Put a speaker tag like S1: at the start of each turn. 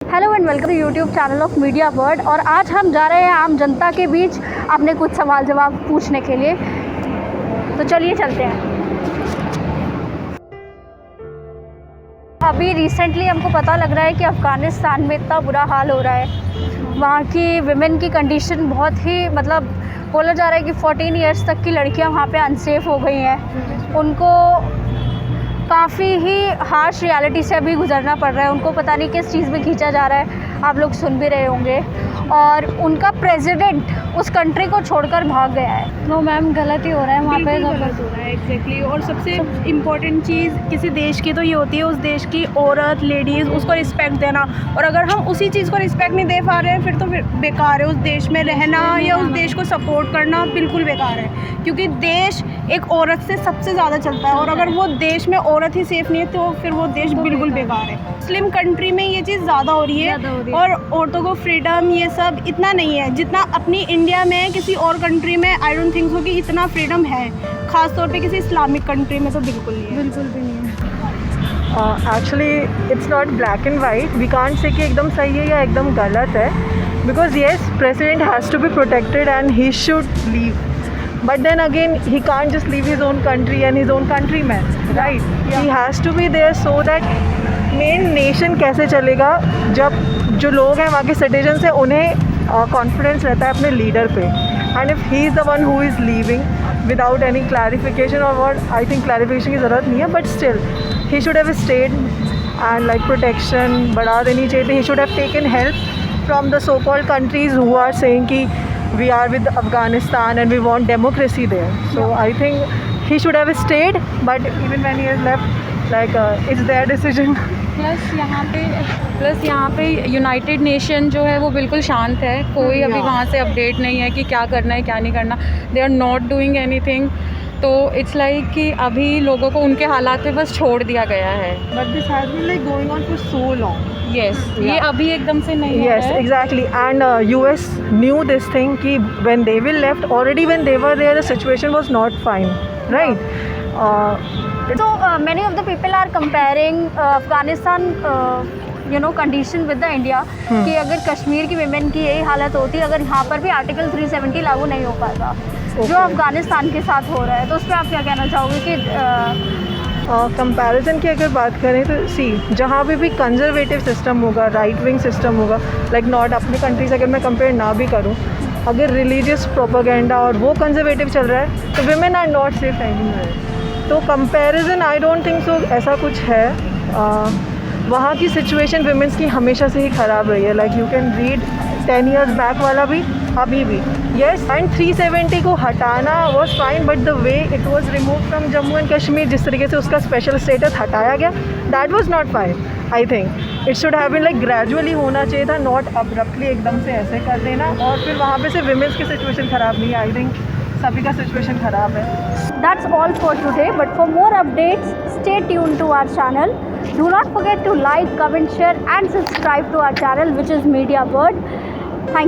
S1: Hello and welcome to YouTube channel of media word. और आज हम जा रहे हैं आम जनता के बीच अपने कुछ सवाल जवाब पूछने के लिए। तो चलिए चलते हैं। अभी रिसेंटली हमको पता लग रहा है कि अफ़गानिस्तान में इतना बुरा हाल हो रहा है। वहाँ की विमेन की कंडीशन बहुत ही बोला जा रहा है कि 14 इयर्स तक की लड़कियाँ वहाँ पे अनसेफ हो गई हैं। उनको काफ़ी ही हार्श रियलिटी से अभी गुजरना पड़ रहा है। उनको पता नहीं किस चीज़ में खींचा जा रहा है, आप लोग सुन भी रहे होंगे। और उनका प्रेसिडेंट उस कंट्री को छोड़कर भाग गया है। नो मैम, गलत ही हो रहा है वहाँ पे।
S2: गलत हो रहा है एग्जैक्टली। और सबसे इम्पोर्टेंट चीज़ किसी देश की तो ये होती है उस देश की औरत, लेडीज़, उसको रिस्पेक्ट देना। और अगर हम उसी चीज़ को रिस्पेक्ट नहीं दे पा रहे हैं फिर तो बेकार है। उस देश में रहना या उस देश को सपोर्ट करना बिल्कुल बेकार है, क्योंकि देश एक औरत से सबसे ज़्यादा चलता है। और अगर वो देश में औरत ही सेफ़ नहीं है तो फिर वो देश बिल्कुल बेकार है। मुस्लिम कंट्री में ये चीज़ ज़्यादा हो रही है और औरतों को फ्रीडम ये सब इतना नहीं है जितना अपनी इंडिया में किसी और कंट्री में। आई डोंट थिंक सो कि इतना फ्रीडम है, ख़ास तौर पे किसी इस्लामिक कंट्री में तो बिल्कुल नहीं है।
S1: बिल्कुल भी नहीं है।
S3: Actually it's not black and white. We can't say कि एकदम सही है या एकदम गलत है, because yes president has to be protected and he should live, but then again he can't just leave his own country and his own countrymen, right? He has to be there so that main nation कैसे चलेगा जब जो लोग हैं वहाँ के citizens हैं उन्हें कॉन्फिडेंस रहता है अपने लीडर पे। And if he is the one who is leaving without any clarification और व्हाट, आई थिंक क्लैरिफिकेशन की ज़रूरत नहीं है, but still he should have stayed and like protection बढ़ा देनी चाहिए थी। He should have taken help from the so called countries who are saying कि we are with Afghanistan and we want democracy there. So I think he should have stayed, but even when he has left, like it's their decision.
S4: Plus यहाँ पे United nation जो है वो बिल्कुल शांत है। कोई अभी वहाँ से अपडेट नहीं है कि क्या करना है क्या नहीं करना। They are not doing anything. तो इट्स लाइक कि अभी लोगों को उनके हालात पे बस छोड़ दिया गया है।
S3: But this has been like going on for so long.
S4: Yes, ये अभी एकदम से नहीं
S3: Yes,
S4: है।
S3: exactly. And US knew this thing कि when they were left, already when they were there, the situation was not fine, right?
S1: So many of the people are comparing Afghanistan condition with the India कि अगर कश्मीर की women की यही हालत होती, अगर यहाँ पर भी आर्टिकल 370 लागू नहीं हो पाता जो अफगानिस्तान के साथ हो रहा है, तो उस पर आप क्या कहना चाहोगे कि
S3: कंपैरिजन की अगर बात करें तो सी जहाँ भी कंजर्वेटिव सिस्टम होगा, राइट विंग सिस्टम होगा, लाइक नॉट अपनी कंट्री से अगर मैं कंपेयर ना भी करूँ, अगर रिलीजियस प्रोपेगेंडा और वो कंजर्वेटिव चल रहा है तो women are not safe anywhere. तो comparison I don't think so ऐसा कुछ है। वहाँ की सिचुएशन विमेंस की हमेशा से ही ख़राब रही है। Like you can read 10 years back वाला भी अभी भी। येस, एंड 370 को हटाना was fine, but the way it was remove from Jammu and Kashmir, जिस तरीके से उसका स्पेशल स्टेटस हटाया गया, that was not fine. I think it should have been like gradually होना चाहिए था, नॉट अब्रप्टली एकदम से ऐसे कर देना। और फिर वहाँ पे से विमेंस की सिचुएशन ख़राब नहीं है, आई थिंक सभी का सिचुएशन ख़राब है।
S1: that's all for today, but for more updates stay tuned to our channel. Do not forget to like, comment, share and subscribe to our channel, which is Media Word. Thank you.